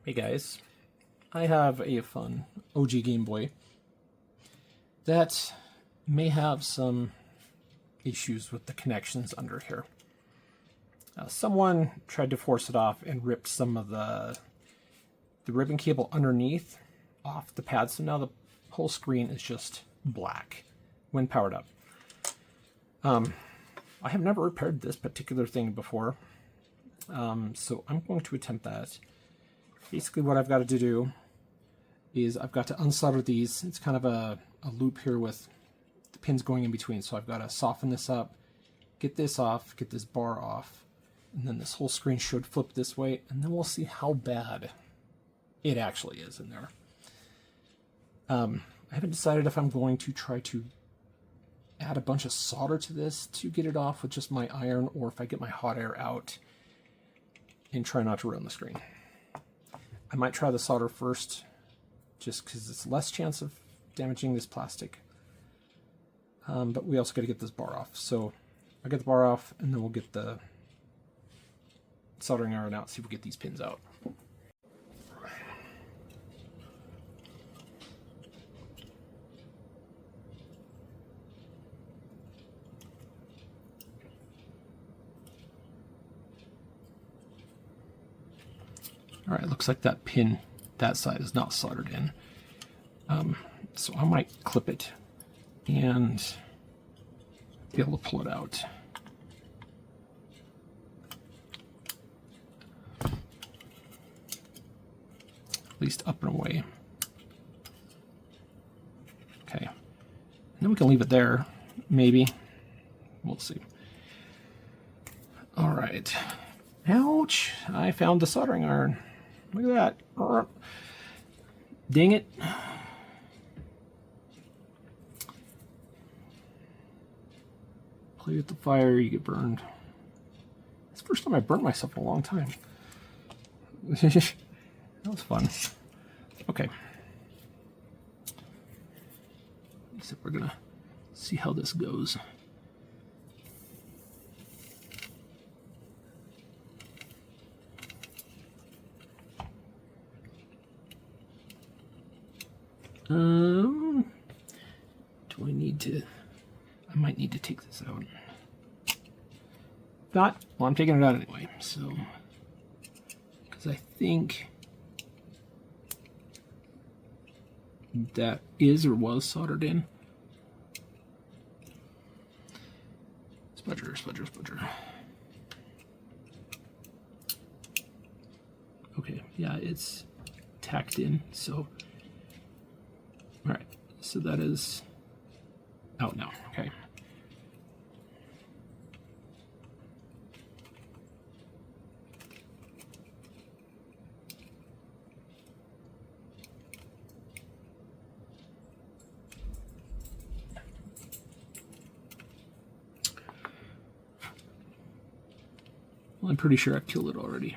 Hey guys, I have a fun OG Game Boy that may have some issues with the connections under here. Someone tried to force it off and ripped some of the ribbon cable underneath off the pad, so now the whole screen is just black when powered up. I have never repaired this particular thing before, so I'm going to attempt that. Basically what I've got to do is I've got to unsolder these. It's kind of a loop here with the pins going in between, so I've got to soften this up, get this off, get this bar off, and then this whole screen should flip this way, and then we'll see how bad it actually is in there. I haven't decided if I'm going to try to add a bunch of solder to this to get it off with just my iron, or if I get my hot air out and try not to ruin the screen. I might try the solder first, just because it's less chance of damaging this plastic. But we also got to get this bar off. So I'll get the bar off, and then we'll get the soldering iron out, see if we get these pins out. All right, looks like that pin, that side is not soldered in. So I might clip it and be able to pull it out. At least up and away. Okay. And then we can leave it there, maybe. We'll see. All right. Ouch! I found the soldering iron. Look at that. Dang it. Play with the fire, you get burned. It's the first time I burnt myself in a long time. That was fun. Okay. So we're gonna see how this goes. Do I need to? I might need to take this out. Not, well, I'm taking it out anyway, so, because I think that is or was soldered in. Spudger, spudger, spudger. Okay, yeah, it's tacked in, so. All right, so that is out now, okay. Well, I'm pretty sure I've killed it already.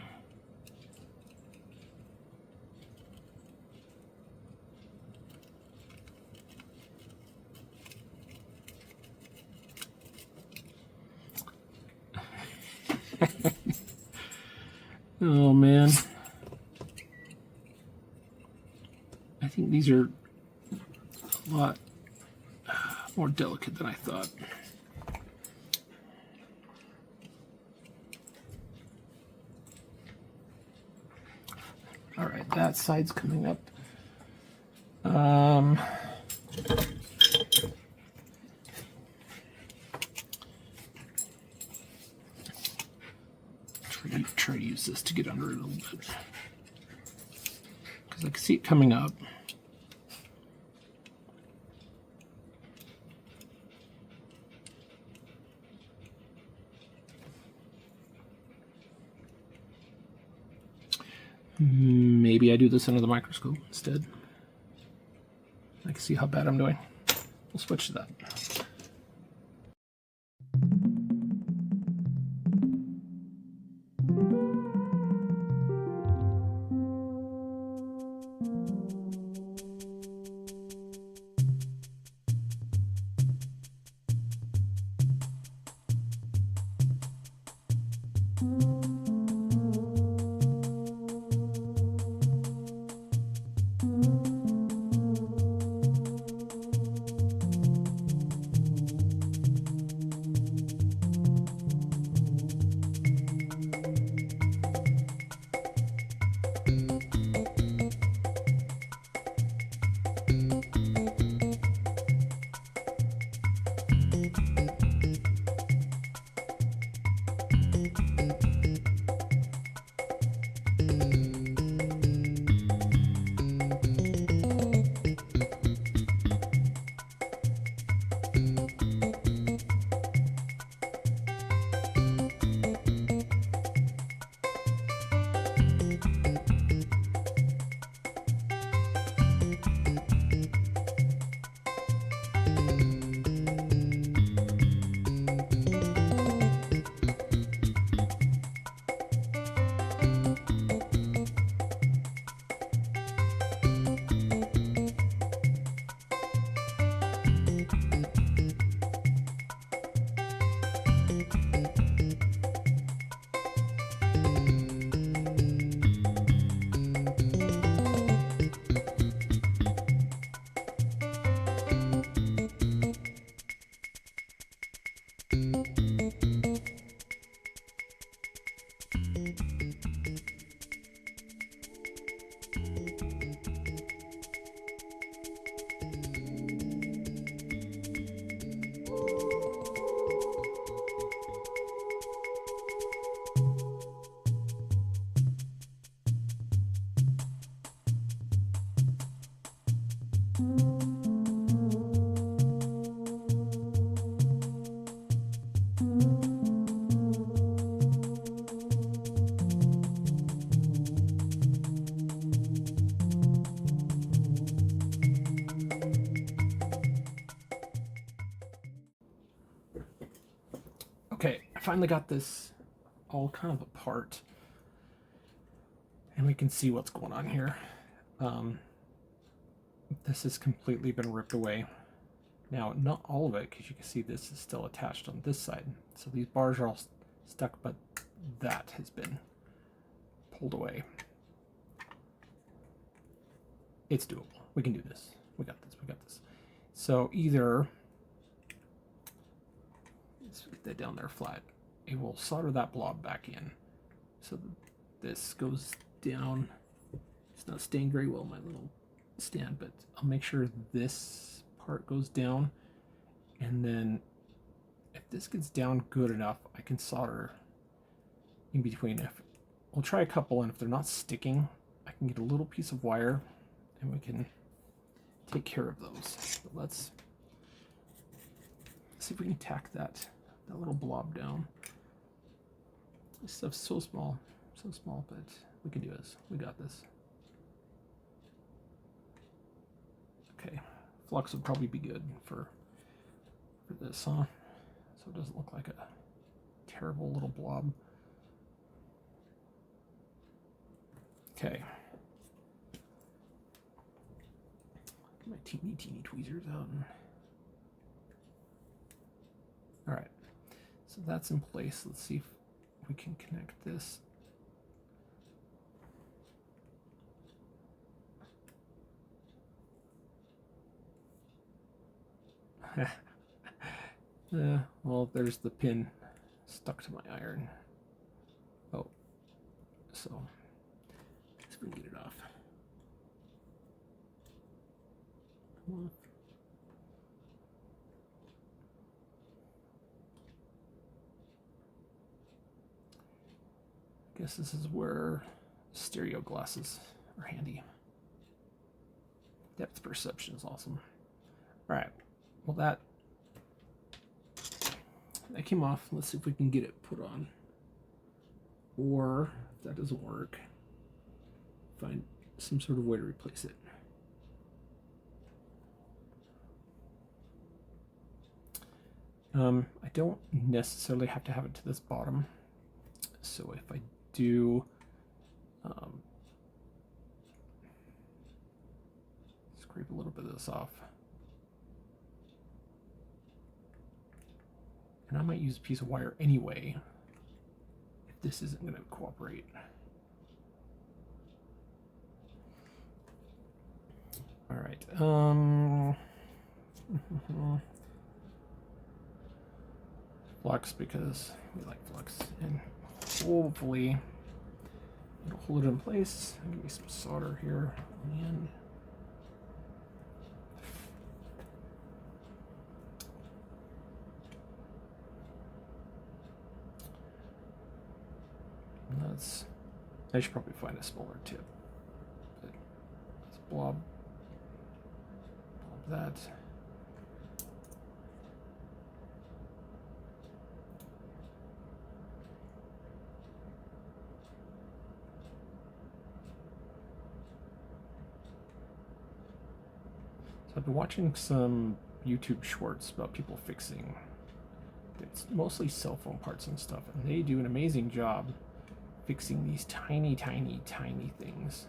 Oh man, I think these are a lot more delicate than I thought. All right, that side's coming up. Try to use this to get under it a little bit, because I can see it coming up. Maybe I do this under the microscope instead. I can see how bad I'm doing. We'll switch to that. Okay, I finally got this all kind of apart, and we can see what's going on here. This has completely been ripped away. Now, not all of it, because you can see this is still attached on this side. So these bars are all stuck, but that has been pulled away. It's doable. We can do this. We got this. We got this. So either let's put that down there flat. It will solder that blob back in. So this goes down. It's not staying very well, my little stand, but I'll make sure this part goes down. And then if this gets down good enough, I can solder in between. We'll try a couple, and if they're not sticking, I can get a little piece of wire and we can take care of those. So let's see if we can tack that little blob down. This stuff's so small, but we can do this. We got this. Okay, flux would probably be good for this, huh? So it doesn't look like a terrible little blob. Okay. Get my teeny tweezers out. All right, so that's in place. Let's see if we can connect this. Well, there's the pin stuck to my iron. Oh, so let's get it off. Come on. I guess this is where stereo glasses are handy. Depth perception is awesome. All right, well that came off. Let's see if we can get it put on. Or if that doesn't work, find some sort of way to replace it. I don't necessarily have to have it to this bottom. So if I do scrape a little bit of this off. And I might use a piece of wire anyway if this isn't going to cooperate. All right. Flux, because we like flux, and hopefully it'll hold it in place. I'll give me some solder here on the end. I should probably find a smaller tip. But let's blob that. So I've been watching some YouTube shorts about people fixing. It's mostly cell phone parts and stuff, and they do an amazing job fixing these tiny things.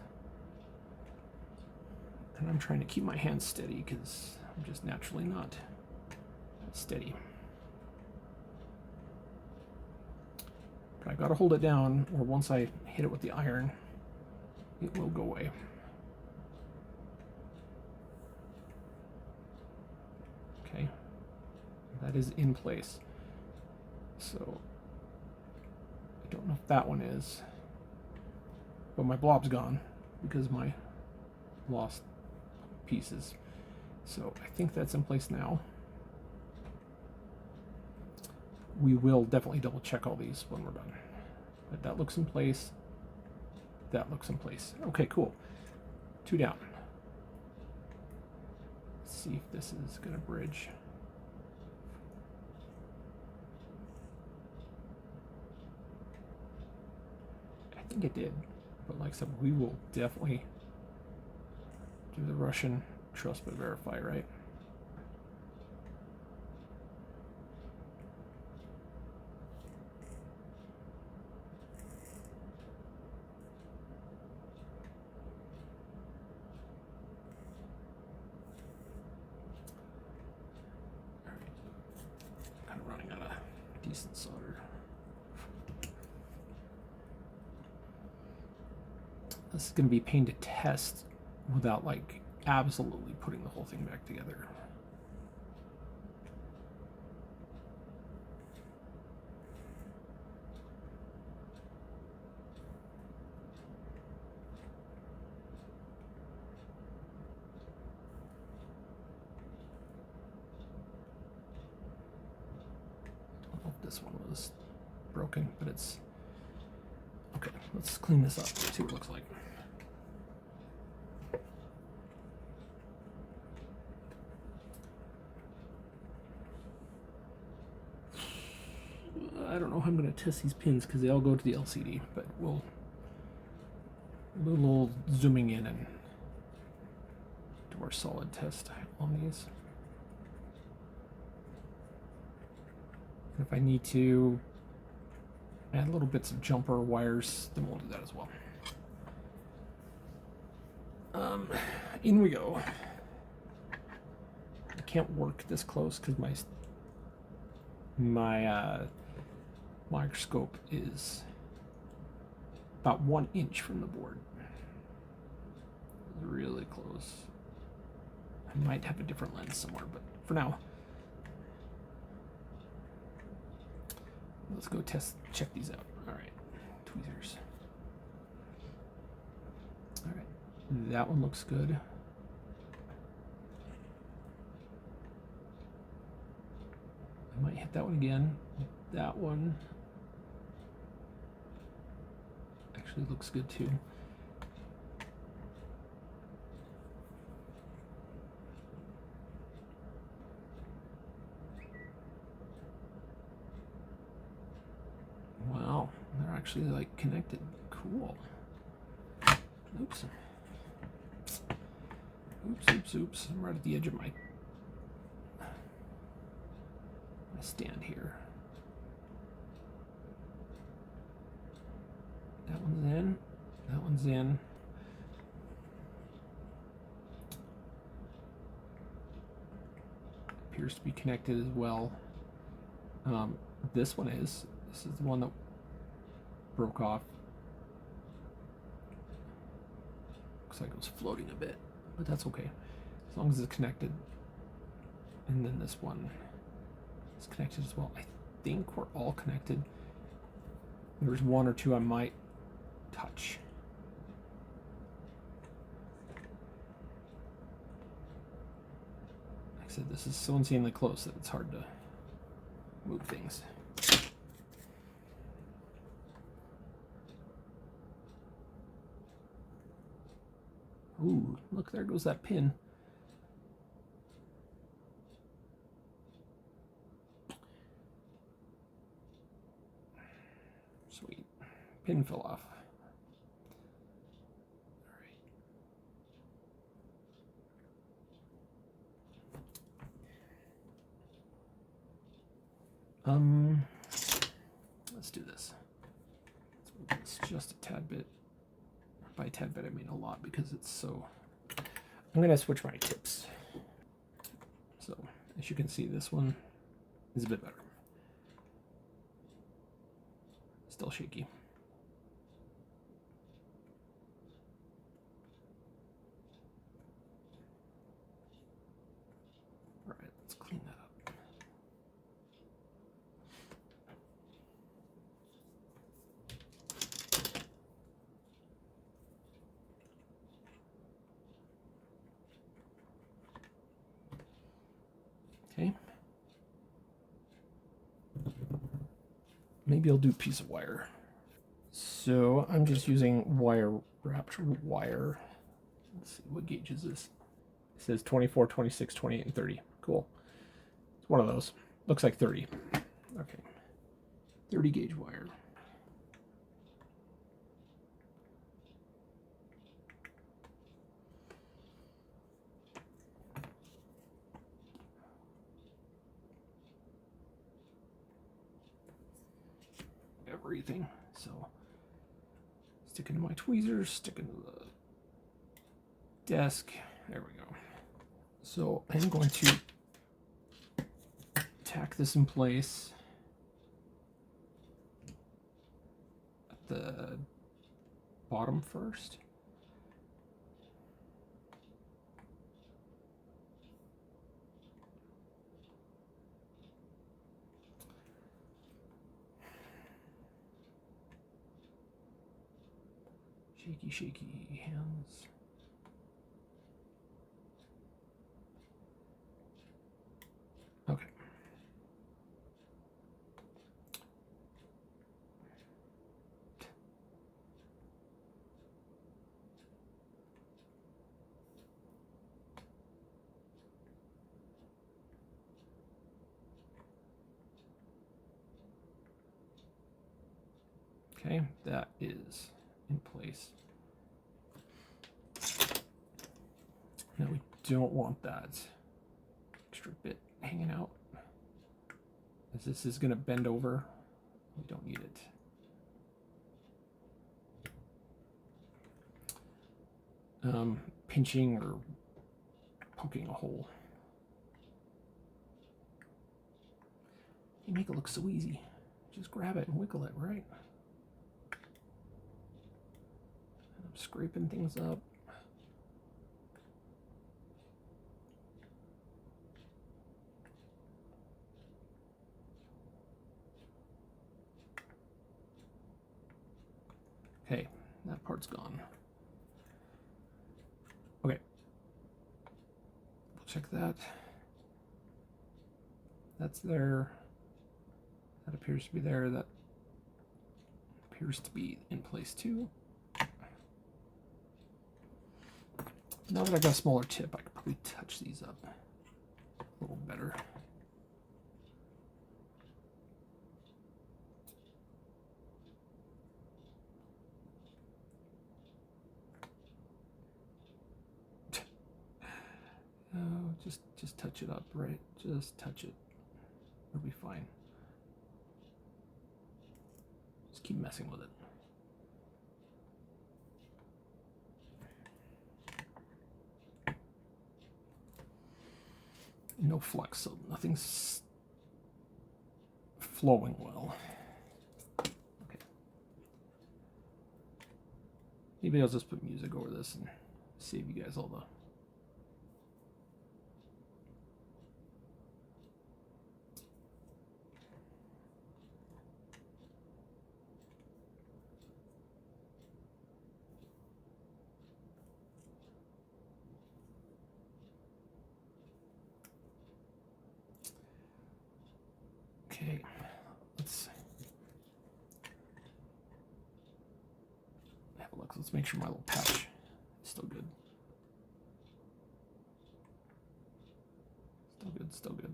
And I'm trying to keep my hands steady because I'm just naturally not steady. But I gotta hold it down, or once I hit it with the iron, it will go away. Okay, that is in place. So I don't know if that one is, but my blob's gone because of my lost pieces. So I think that's in place now. We will definitely double check all these when we're done. But that looks in place. That looks in place. Okay, cool. 2 down. Let's see if this is going to bridge. I think it did, but like I said, we will definitely do the Russian trust but verify, right? Kind of running out of decent solder. This is going to be a pain to test without like absolutely putting the whole thing back together. Don't know if this one was broken, but it's okay. Let's clean this up, see what it looks like. I don't know how I'm going to test these pins because they all go to the LCD, but we'll do a little zooming in and do our solid test on these. And if I need to add little bits of jumper wires, then we'll do that as well. In we go. I can't work this close because my microscope is about 1 inch from the board. Really close. I might have a different lens somewhere, but for now, let's go check these out. All right, tweezers. All right, that one looks good. I might hit that one again. That one actually looks good too. Wow, they're actually like connected. Cool. Oops. Oops. I'm right at the edge of my stand here. That one's in. That one's in. Appears to be connected as well. This one is. This is the one that broke off. Looks like it was floating a bit, but that's okay. As long as it's connected. And then this one is connected as well. I think we're all connected. There's one or two I might touch. Like I said, this is so insanely close that it's hard to move things. Ooh, look, there goes that pin. Sweet. Pin fell off. All right. Let's do this. It's just a tad bit. By a tad bit, I mean a lot because it's so. I'm gonna switch my tips. So, as you can see, this one is a bit better. Still shaky. All right, let's clean that up. Okay. Maybe I'll do a piece of wire. So I'm just using wire wrapped wire. Let's see, what gauge is this? It says 24, 26, 28, and 30. Cool. It's one of those. Looks like 30. Okay. 30 gauge wire. Everything. So stick into my tweezers, stick into the desk. There we go. So I'm going to tack this in place at the bottom first. Shaky, shaky hands. Okay. Okay, that is in place. Now we don't want that extra bit hanging out, as this is going to bend over. We don't need it. Pinching or poking a hole. You make it look so easy. Just grab it and wiggle it, right? I'm scraping things up. Okay, that part's gone. Okay, we'll check that. That's there. That appears to be there. That appears to be in place too. Now that I've got a smaller tip, I could probably touch these up a little better. Oh, just touch it up, right? Just touch it. It'll be fine. Just keep messing with it. No flux, so nothing's flowing well. Okay. Maybe I'll just put music over this and save you guys all the... Okay, let's have a look. Let's make sure my little patch is still good. Still good, still good.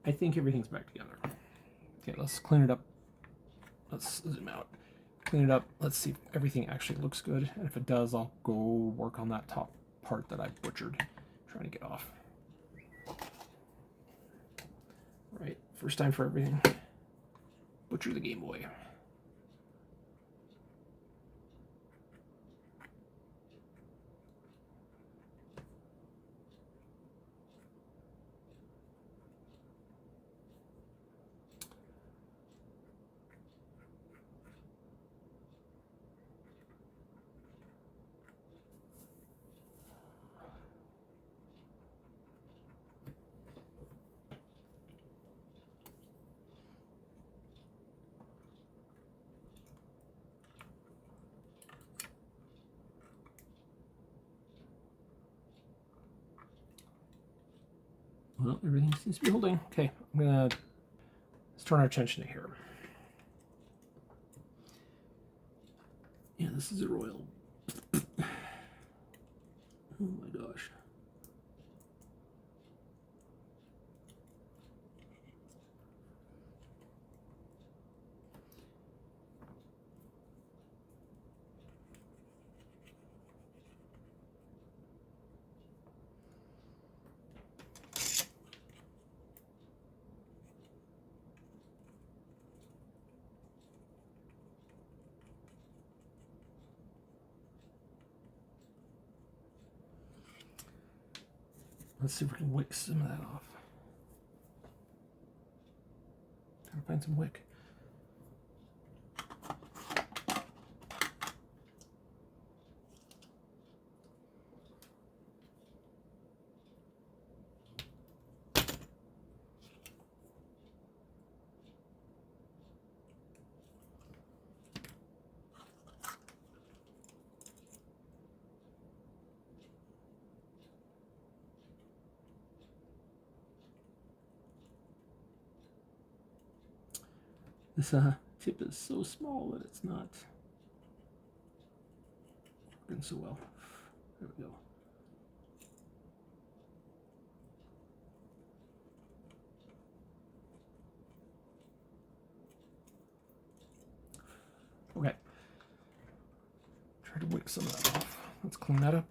I think everything's back together. Okay, let's clean it up. Let's zoom out. Clean it up. Let's see if everything actually looks good. And if it does, I'll go work on that top part that I butchered, trying to get off. Right, first time for everything. Butcher the Game Boy. Well, everything seems to be holding. Okay, let's turn our attention to here. Yeah, this is a royal Oh my gosh. Let's see if we can wick some of that off. Trying to find some wick. This tip is so small that it's not working so well. There we go. Okay. Try to wick some of that off. Let's clean that up.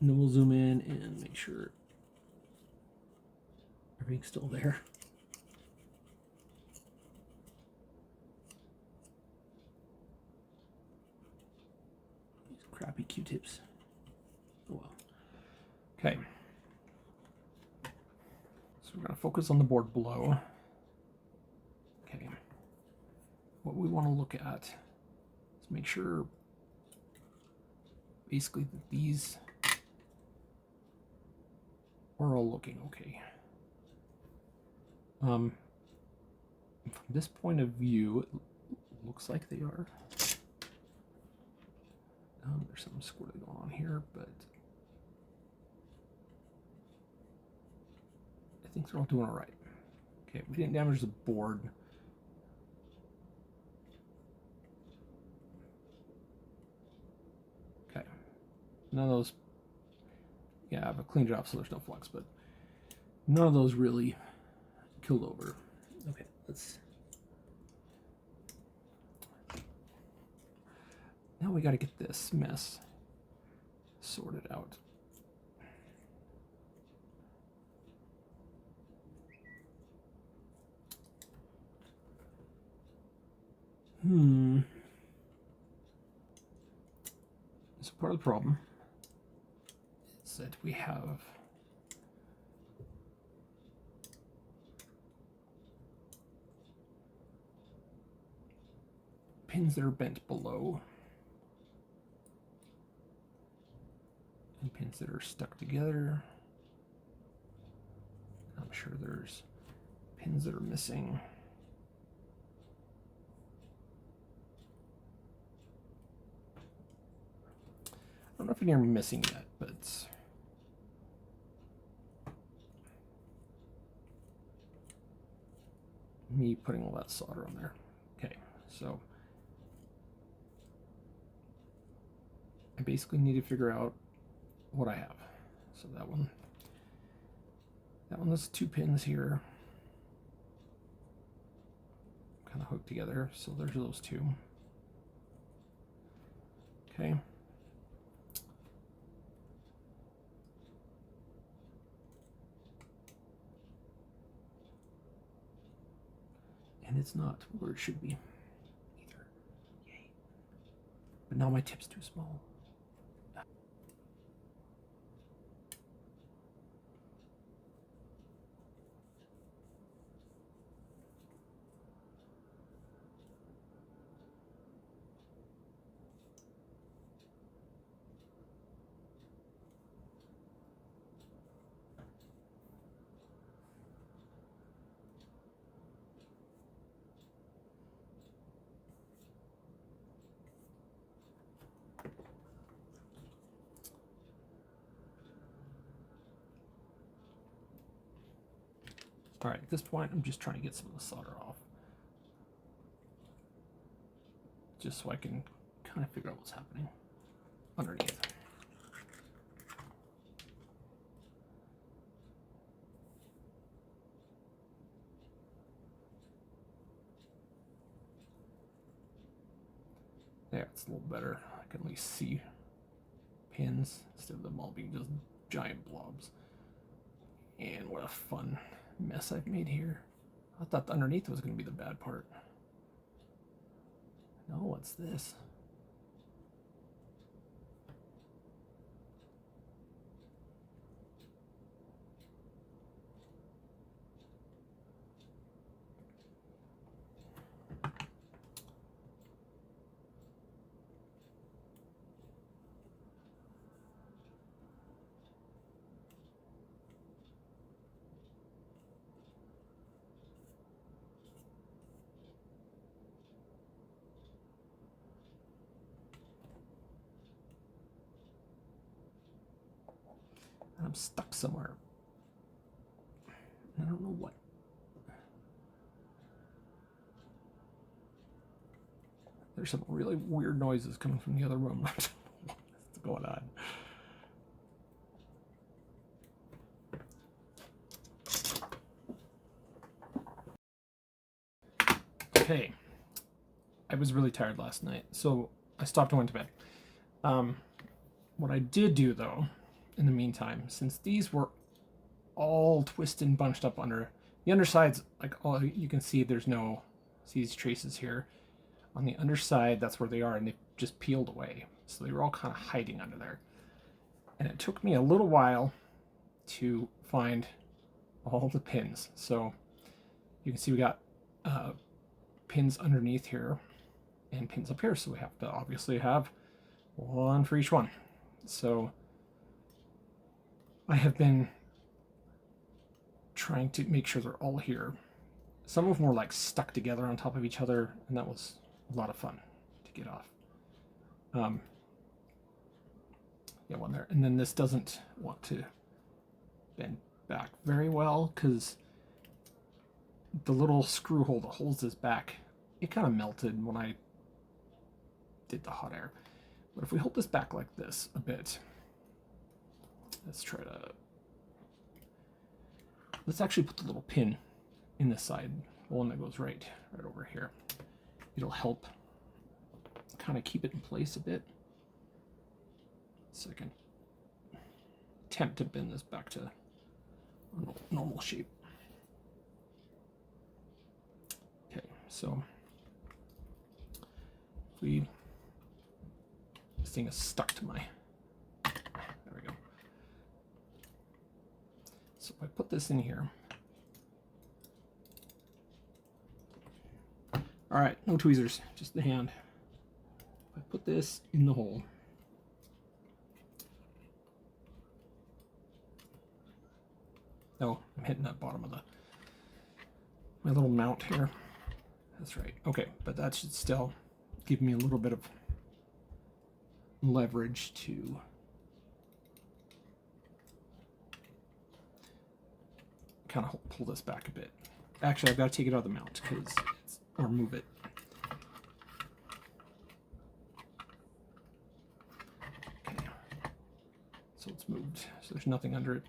And then we'll zoom in and make sure everything's still there. These crappy Q-tips. Oh well. Okay. So we're going to focus on the board below. Okay. What we want to look at is make sure basically that these are all looking okay. From this point of view, it looks like they are. There's something squirrely going on here, but I think they're all doing all right. Okay, we didn't damage the board. Okay, none of those. Yeah, I've cleaned it up so there's no flux, but none of those really killed over. Okay, let's. Now we got to get this mess sorted out. So part of the problem is that we have pins that are bent below and pins that are stuck together. I'm sure there's pins that are missing. I don't know if any are missing yet, but me putting all that solder on there. Okay, so I basically need to figure out what I have. So that one has 2 pins here, kind of hooked together. So there's those 2. Okay. And it's not where it should be either. Yay. But now my tip's too small. All right, at this point, I'm just trying to get some of the solder off. just so I can kind of figure out what's happening underneath. There, it's a little better. I can at least see pins instead of them all being just giant blobs. And what a fun mess I've made here. I thought the underneath was going to be the bad part. No, what's this? I'm stuck somewhere. I don't know what. There's some really weird noises coming from the other room. What's going on? Okay. I was really tired last night, so I stopped and went to bed. What I did do, though, in the meantime, since these were all twisted and bunched up under the undersides, like all you can see, there's no these traces here. On the underside, that's where they are, and they just peeled away. So they were all kind of hiding under there. And it took me a little while to find all the pins. So you can see we got pins underneath here and pins up here. So we have to obviously have one for each one. So I have been trying to make sure they're all here. Some of them were like stuck together on top of each other, and that was a lot of fun to get off. Yeah, one there. And then this doesn't want to bend back very well because the little screw hole that holds this back, it kind of melted when I did the hot air. But if we hold this back like this a bit, let's actually put the little pin in this side, the one that goes right over here. It'll help kind of keep it in place a bit. So I can attempt to bend this back to a normal shape. Okay, so if this thing is stuck to my, there we go. So if I put this in here, all right, no tweezers, just the hand. If I put this in the hole, oh, I'm hitting that bottom of my little mount here. That's right. Okay, but that should still give me a little bit of leverage to kind of pull this back a bit. Actually, I've got to take it out of the mount or move it. Okay, so it's moved. So there's nothing under it.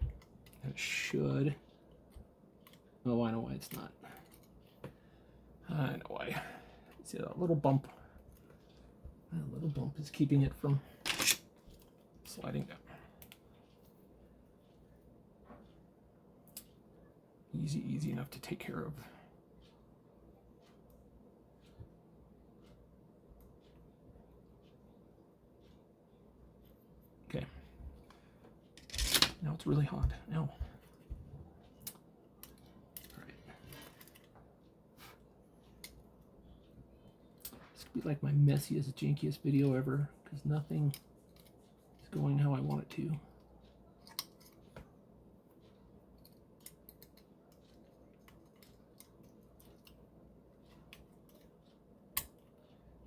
It should. Oh, I know why it's not. I know why. See that little bump? That little bump is keeping it from sliding down. Easy enough to take care of. Okay. Now it's really hot. Now. Be like my messiest, jankiest video ever, because nothing is going how I want it to.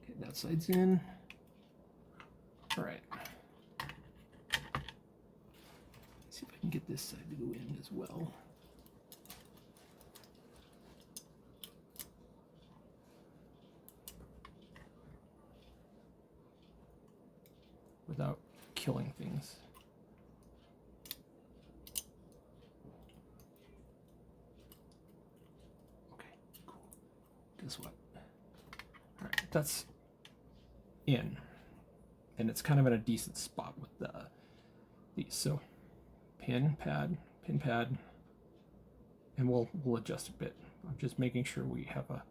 Okay, that side's in. All right. Let's see if I can get this side to go in as well. things. Okay, cool. Guess what? All right, that's in, and it's kind of in a decent spot with these. So pin pad, and we'll adjust a bit. I'm just making sure we have a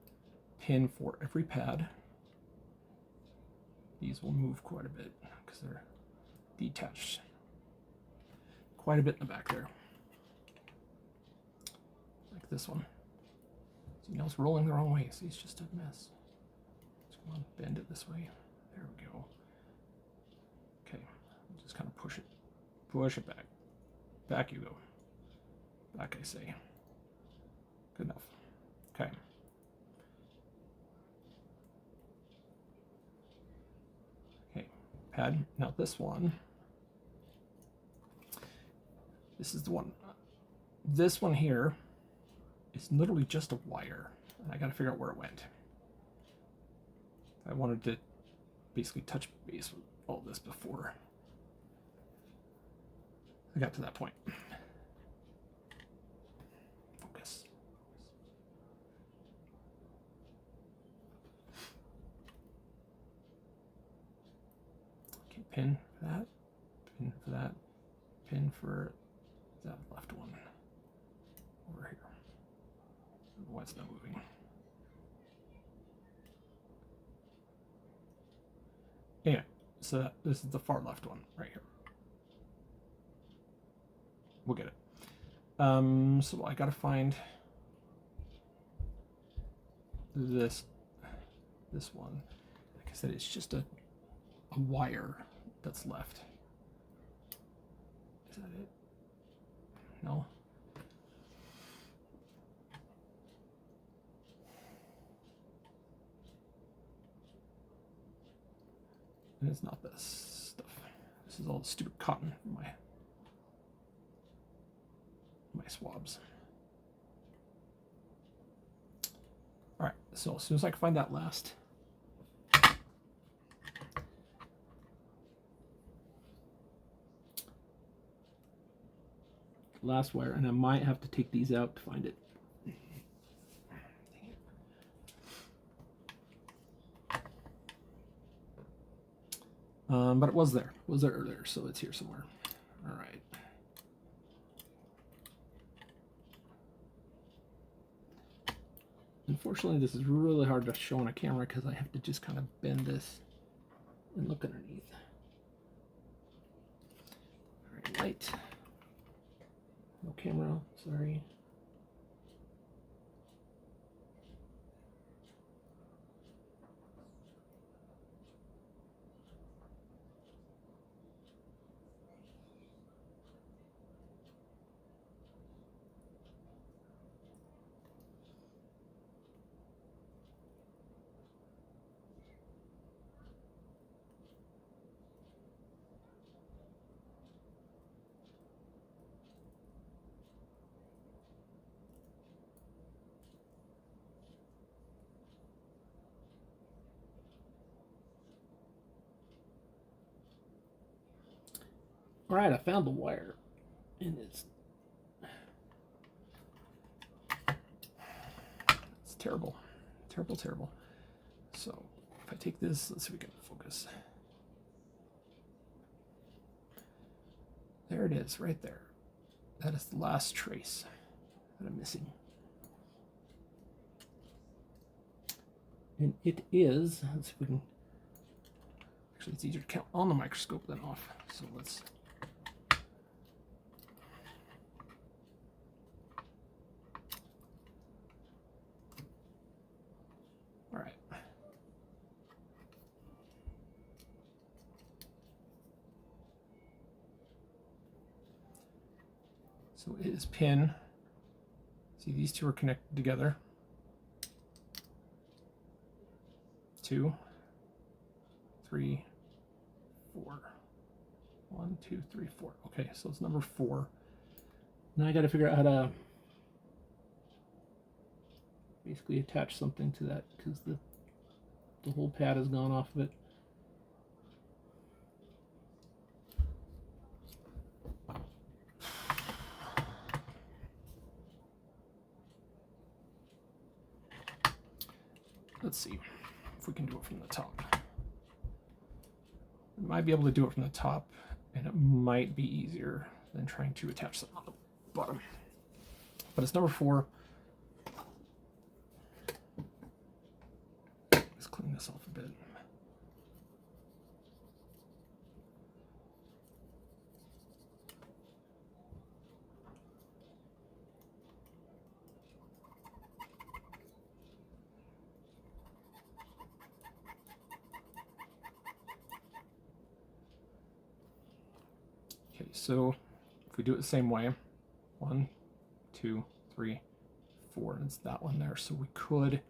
pin for every pad. These will move quite a bit because they're detached quite a bit in the back there. Like this one. So, you know, it's rolling the wrong way. See, it's just a mess. So come on, bend it this way. There we go. Okay, just kind of push it back. Back you go. Back, I say. Good enough. Okay. Okay, pad. Now this one. This is the one. This one here is literally just a wire. And I got to figure out where it went. I wanted to basically touch base with all this before I got to that point. Focus. Okay, pin for that, pin for that, pin for that left one over here. Why it's not moving. Anyway, so this is the far left one right here. We'll get it. So I gotta find this one. Like I said, it's just a wire that's left. Is that it? No. And it's not this stuff. This is all the stupid cotton from my swabs. All right, so as soon as I can find that last wire, and I might have to take these out to find it. But it was there. It was there earlier, so it's here somewhere. All right. Unfortunately, this is really hard to show on a camera because I have to just kind of bend this and look underneath. All right, light. No camera, sorry. All right, I found the wire, and it's terrible, terrible. So if I take this, let's see if we can focus. There it is, right there. That is the last trace that I'm missing. And it is, let's see if we can, actually it's easier to count on the microscope than off. So let's, all right. So it is pin. See, these two are connected together. 2, 3, 4. 1, 2, 3, 4. Okay, so it's number 4. Now I got to figure out how to basically attach something to that because the whole pad has gone off of it. let's see if we can do it from the top. We might be able to do it from the top, and it might be easier than trying to attach something on the bottom. But it's number 4. Let's clean this off a bit. Okay, so if we do it the same way, 1, 2, 3, 4, it's that one there. So we could,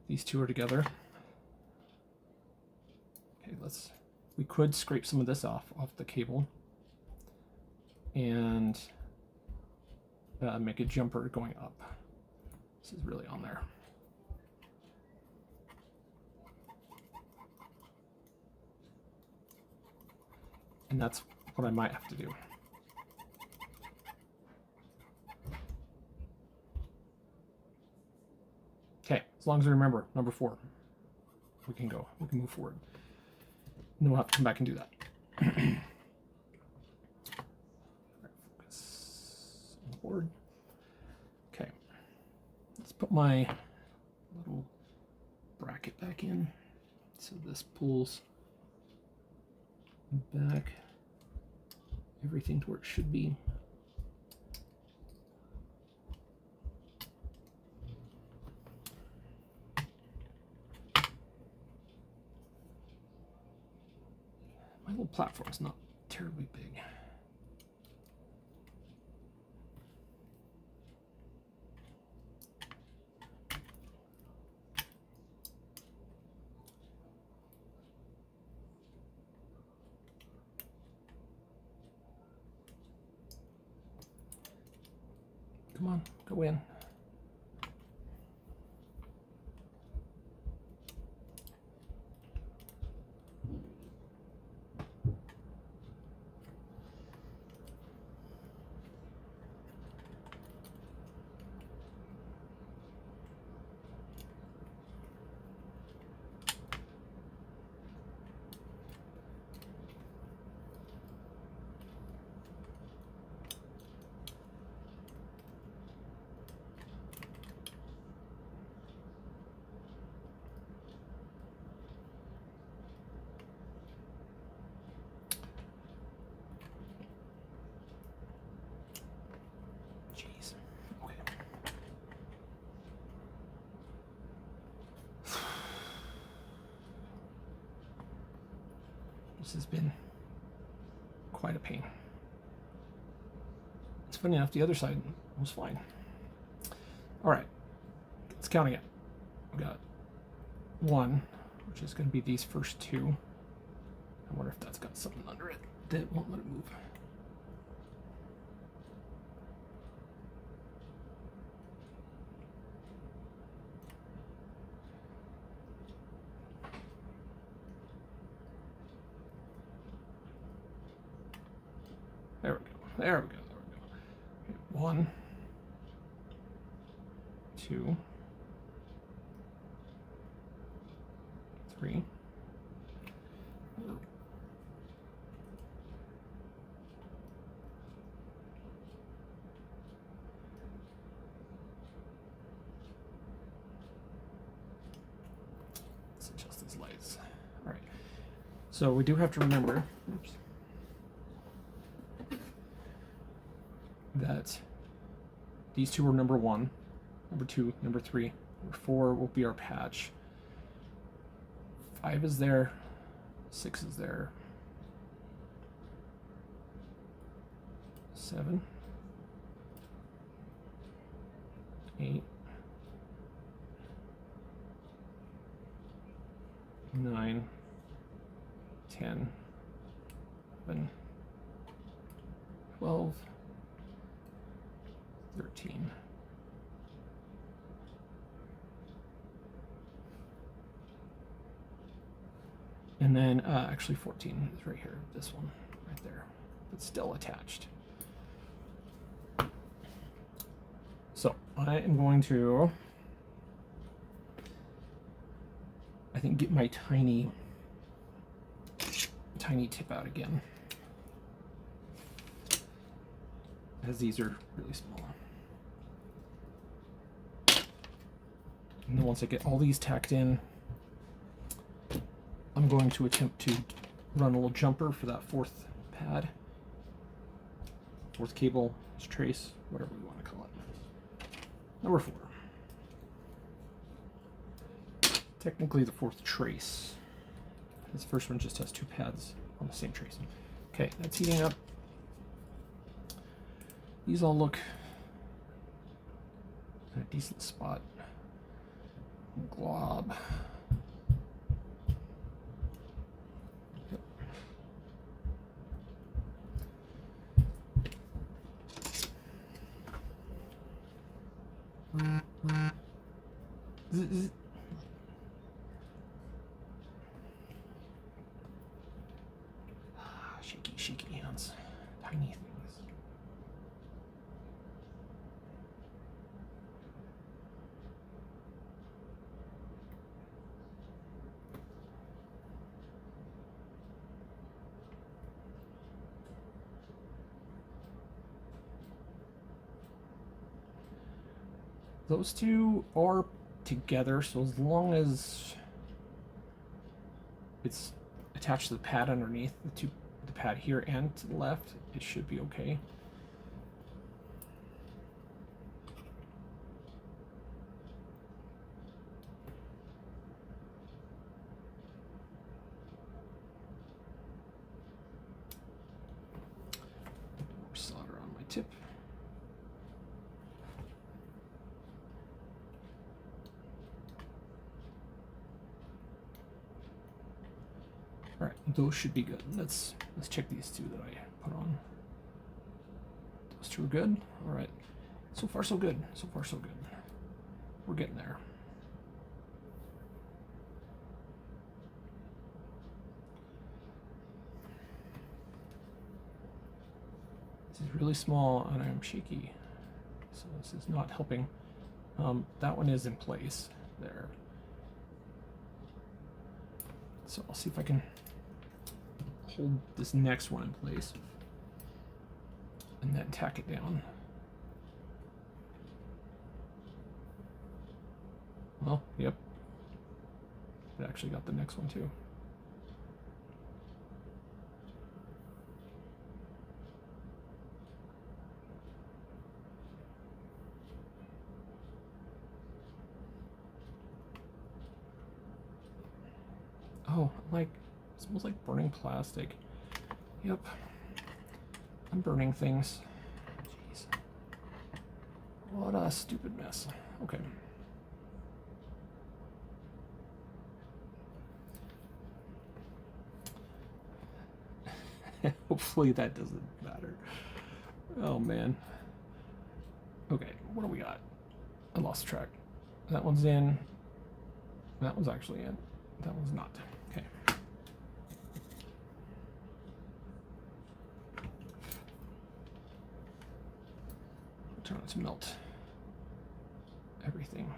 these two are together. Okay, we could scrape some of this off the cable and make a jumper going up. This is really on there. And that's what I might have to do. Okay, as long as I remember number 4, we can move forward. And then we'll have to come back and do that. Focus on the board. Okay, let's put my little bracket back in. So this pulls back everything to where it should be. My little platform's not terribly big. Come on, go in. Jeez. Okay. This has been quite a pain. It's funny enough, the other side was fine. All right, let's count again. We got 1, which is going to be these first 2. I wonder if that's got something under it that won't let it move. There we go. There we go. There we go. Okay, 1, 2, 3. Let's adjust these lights. All right. So we do have to remember, oops, that these two are number 1, number 2, number 3, number 4 will be our patch. 5 is there, 6 is there, 7, 8, 9, 10, 11, 12, 13. And then actually 14 is right here, this one right there. It's still attached. So I am going to think, get my tiny tip out again, as these are really small. And then once I get all these tacked in, I'm going to attempt to run a little jumper for that fourth pad, fourth cable, trace, whatever we want to call it. Number 4. Technically the fourth trace. This first one just has 2 pads on the same trace. Okay, that's heating up. These all look in a decent spot. Glob. Shaky hands. Tiny things. Those two are together, so as long as it's attached to the pad underneath, the pad here and to the left, it should be okay. More solder on my tip. All right, those should be good. Let's check these 2 that I put on. Those 2 are good. All right, so far so good. So far so good. We're getting there. This is really small and I'm shaky, so this is not helping. That one is in place there. So I'll see if I can hold this next one in place and then tack it down. Well, yep. It actually got the next one too. Oh, like, it smells like burning plastic. Yep. I'm burning things. Jeez. What a stupid mess. Okay. Hopefully that doesn't matter. Oh, man. Okay, what do we got? I lost track. That one's in. That one's actually in. That one's not. Okay. Turn it to melt everything.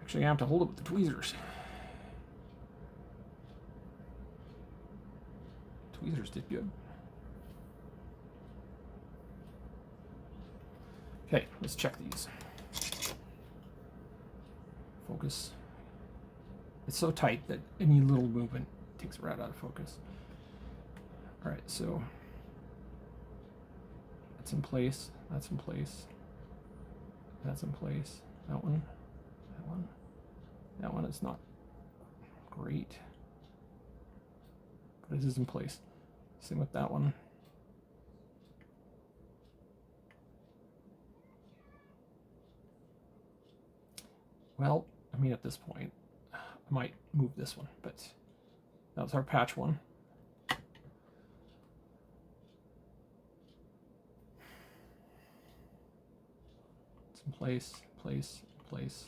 Actually, I have to hold it with the tweezers. Tweezers did good. Okay, let's check these. Focus. It's so tight that any little movement takes it right out of focus. All right, so that's in place. That's in place. That's in place. That one. That one. That one is not great, but it is in place. Same with that one. Well, I mean, at this point, I might move this one, but that was our patch one. It's in place, place, place.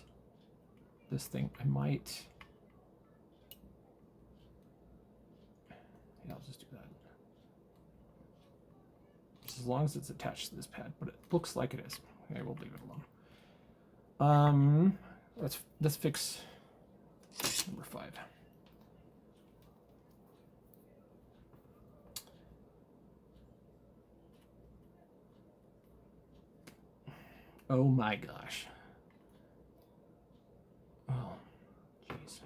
This thing, I might. Yeah, I'll just do that. Just as long as it's attached to this pad, but it looks like it is. Okay, we'll leave it alone. Let's fix number 5. Oh my gosh. Oh, jeez.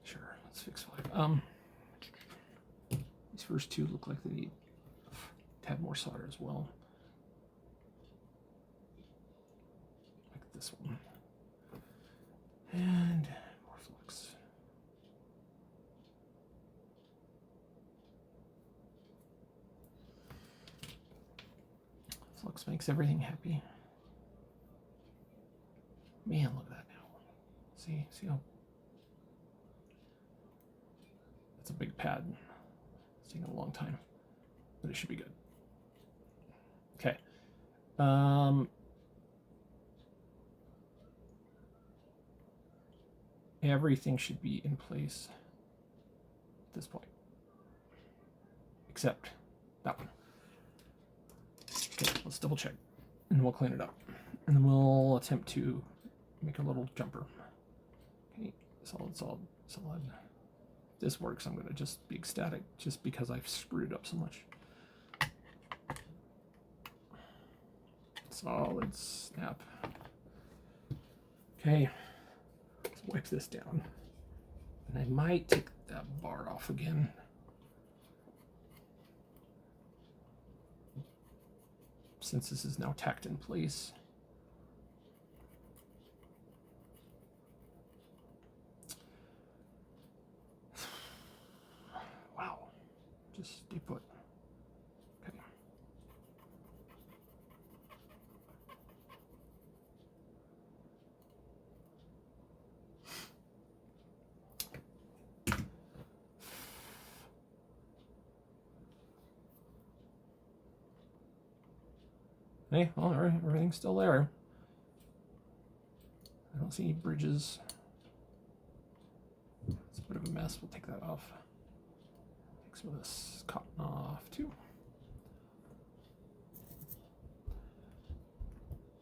Sure, let's fix 5. These first 2 look like they need to have more solder as well. Like this one. And more flux. Flux makes everything happy. Man, look at that now. See how that's a big pad. It's taking a long time, but it should be good. Okay. Everything should be in place at this point, except that one. Okay, let's double check, and we'll clean it up, and then we'll attempt to make a little jumper. Okay, solid. If this works, I'm gonna just be ecstatic, just because I've screwed it up so much. Solid snap. Okay, let's wipe this down, and I might take that bar off again. Since this is now tacked in place. Wow, just stay put. Okay. Hey, well, everything's still there. I don't see any bridges. It's a bit of a mess. We'll take that off. Take some of this cotton off too.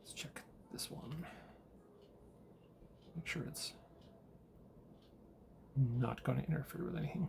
Let's check this one. Make sure it's not going to interfere with anything.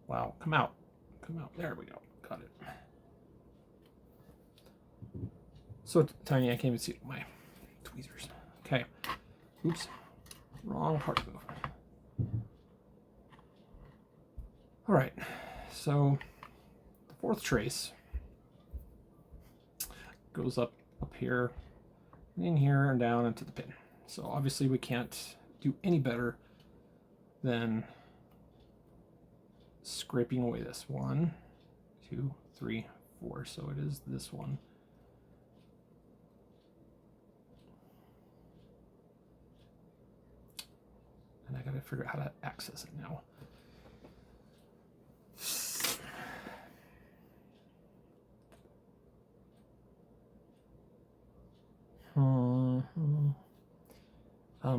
Wow, come out. Come out. There we go. Got it. So tiny I can't even see my tweezers. Okay. Oops. Wrong part to move. All right. So the 4th trace goes up here, in here, and down into the pin. So obviously we can't do any better than scraping away this 1, 2, 3, 4. So it is this one. And I gotta figure out how to access it now.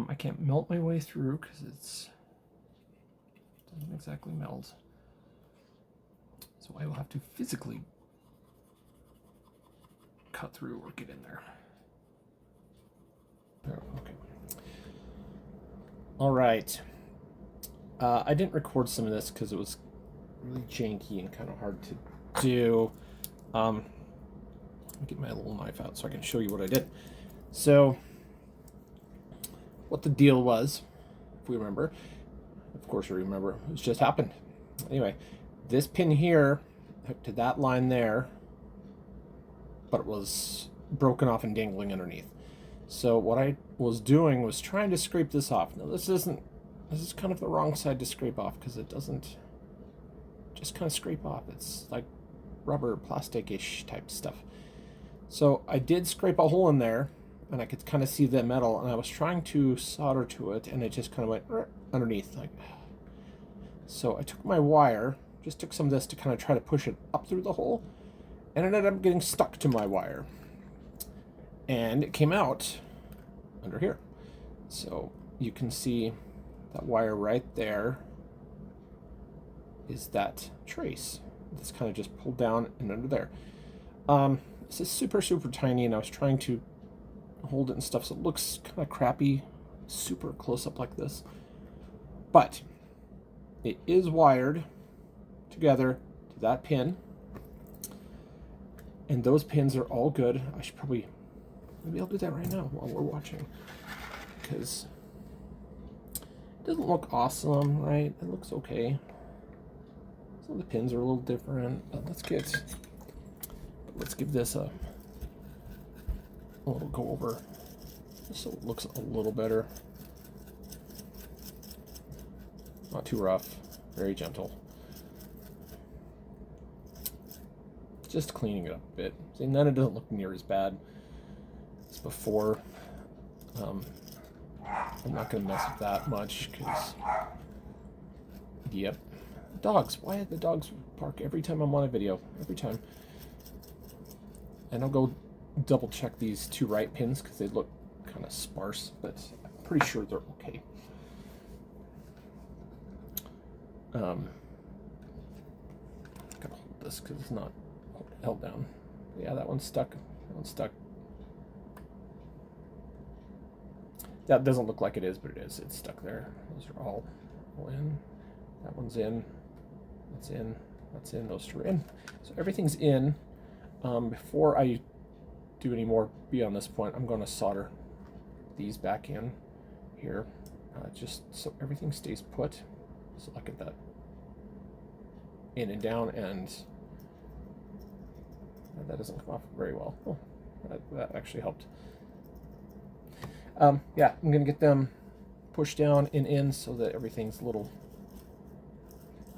I can't melt my way through because it doesn't exactly melt. So I will have to physically cut through or get in there. Okay. All right. I didn't record some of this because it was really janky and kind of hard to do. Let me get my little knife out so I can show you what I did. So, what the deal was, if we remember, of course we remember, it's just happened. Anyway, this pin here hooked to that line there, but it was broken off and dangling underneath. So what I was doing was trying to scrape this off. Now this is kind of the wrong side to scrape off because it doesn't just kind of scrape off. It's like rubber, plastic-ish type stuff. So I did scrape a hole in there, and I could kind of see the metal, and I was trying to solder to it, and it just kind of went underneath. Like, so I took my wire, just took some of this to kind of try to push it up through the hole, and it ended up getting stuck to my wire. And it came out under here. So you can see that wire right there is that trace. It's kind of just pulled down and under there. This is super, super tiny, and I was trying to hold it and stuff, so it looks kind of crappy, super close up like this. But it is wired together to that pin, and those pins are all good. I should probably, maybe I'll do that right now while we're watching, because it doesn't look awesome, right? It looks okay. Some of the pins are a little different, but let's give this a little go over so it looks a little better. Not too rough, very gentle. Just cleaning it up a bit. And then it doesn't look near as bad as before. I'm not going to mess with that much because, yep. Dogs. Why did the dogs bark every time I'm on a video? Every time. And I'll go double check these two right pins because they look kind of sparse, but I'm pretty sure they're okay. Gotta hold this because it's not held down. Yeah, that one's stuck. That one's stuck. That doesn't look like it is, but it is. It's stuck there. Those are all in. That one's in. That's in. That's in. Those two are in. So everything's in. Before I do any more beyond this point, I'm going to solder these back in here, just so everything stays put. So look at that, in and down, and that doesn't come off very well. Oh, that actually helped. Yeah, I'm going to get them pushed down and in so that everything's a little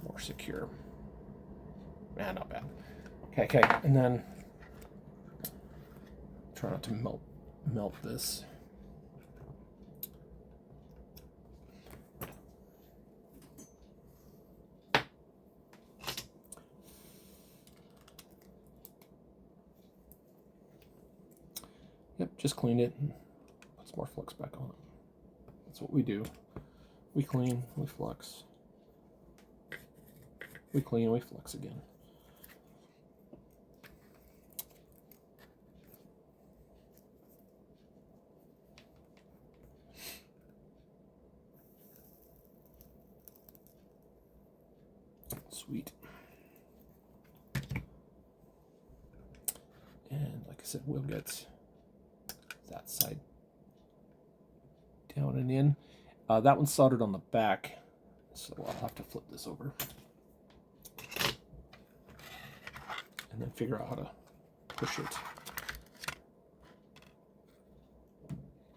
more secure. Not bad. Okay, and then try not to melt this. Yep, just cleaned it and put some more flux back on it. That's what we do. We clean, we flux. We clean, we flux again. Sweet. And like I said, we'll get that side down and in. That one's soldered on the back, so I'll have to flip this over and then figure out how to push it.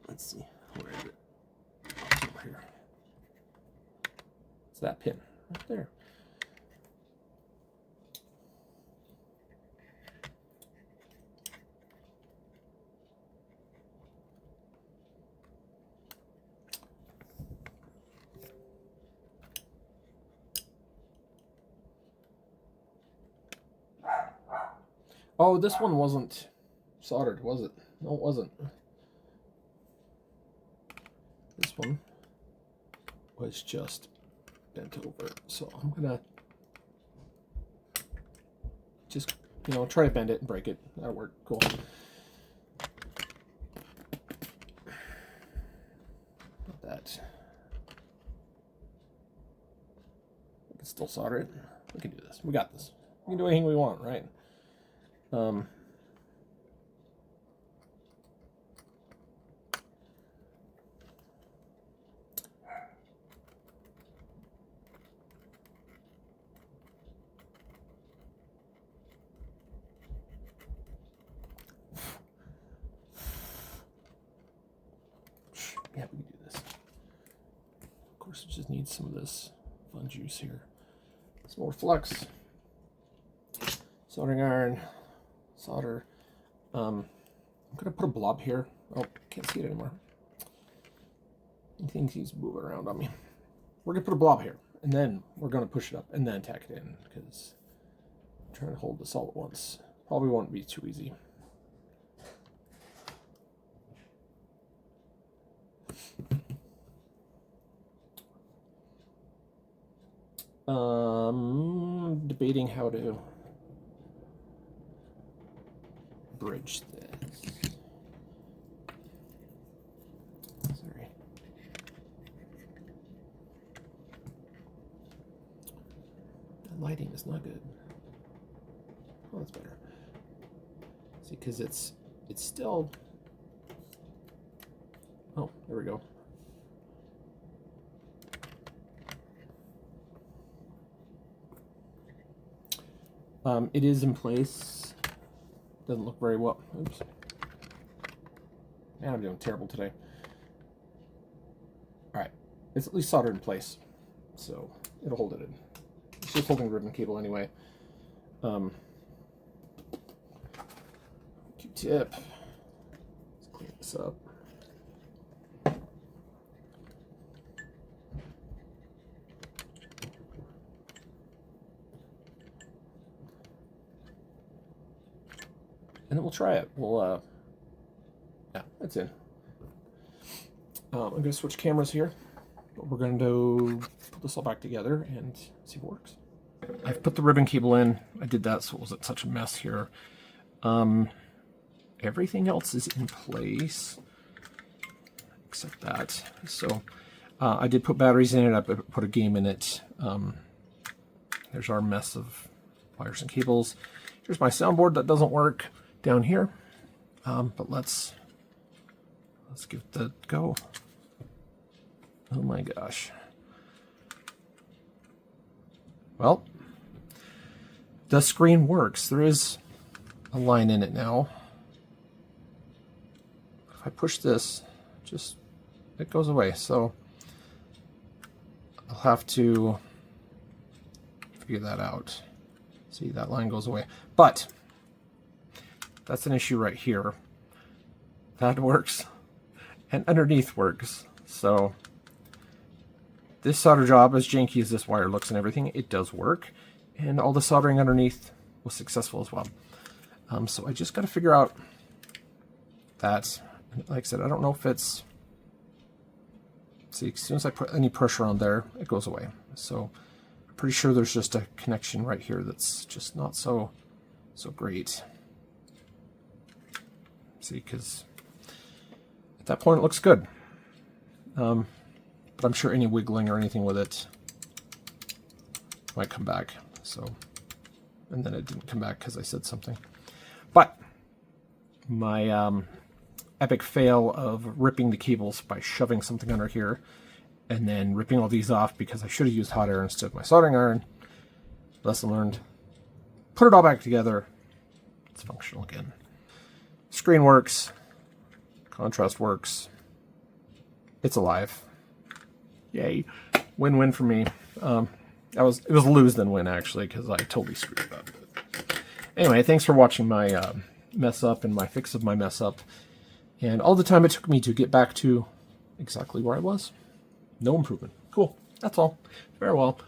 Let's see, where is it? It's over here. It's that pin right there. Oh, this one wasn't soldered, was it? No, it wasn't. This one was just bent over. So I'm gonna just, try to bend it and break it. That'll work. Cool. Not that. We can still solder it. We can do this. We got this. We can do anything we want, right? Yeah, we can do this. Of course, it just needs some of this fun juice here. some more flux, soldering iron, solder. I'm gonna put a blob here. Oh, can't see it anymore. Things keeps moving around on me. We're gonna put a blob here, and then we're gonna push it up and then tack it in, because I'm trying to hold this all at once probably won't be too easy. Debating how to bridge this. Sorry. The lighting is not good. Oh, that's better. See, because it's still. Oh, there we go. It is in place. Doesn't look very well. Oops. Man, I'm doing terrible today. Alright. It's at least soldered in place. So it'll hold it in. It's just holding ribbon cable anyway. Q-tip. Let's clean this up. And then we'll try it. We'll, yeah, that's in. I'm going to switch cameras here. But we're going to put this all back together and see if it works. I've put the ribbon cable in. I did that so it wasn't such a mess here. Everything else is in place except that. So I did put batteries in it. I put a game in it. There's our mess of wires and cables. Here's my soundboard that doesn't work down here, but let's give it a go. Oh my gosh. Well, the screen works. There is a line in it now. If I push this, it goes away. So I'll have to figure that out. See, that line goes away. But that's an issue right here. That works. And underneath works. So this solder job, as janky as this wire looks and everything, it does work. And all the soldering underneath was successful as well. So I just got to figure out that. Like I said, I don't know if it's... See, as soon as I put any pressure on there, it goes away. So I'm pretty sure there's just a connection right here that's just not so great. See, because at that point it looks good. But I'm sure any wiggling or anything with it might come back. So, and then it didn't come back because I said something. But my epic fail of ripping the cables by shoving something under here and then ripping all these off because I should have used hot air instead of my soldering iron. Lesson learned. Put it all back together. It's functional again. Screen works. Contrast works. It's alive. Yay. Win-win for me. It was lose then win, actually, because I totally screwed it up. Anyway, thanks for watching my mess up and my fix of my mess up. And all the time it took me to get back to exactly where I was. No improvement. Cool. That's all. Farewell.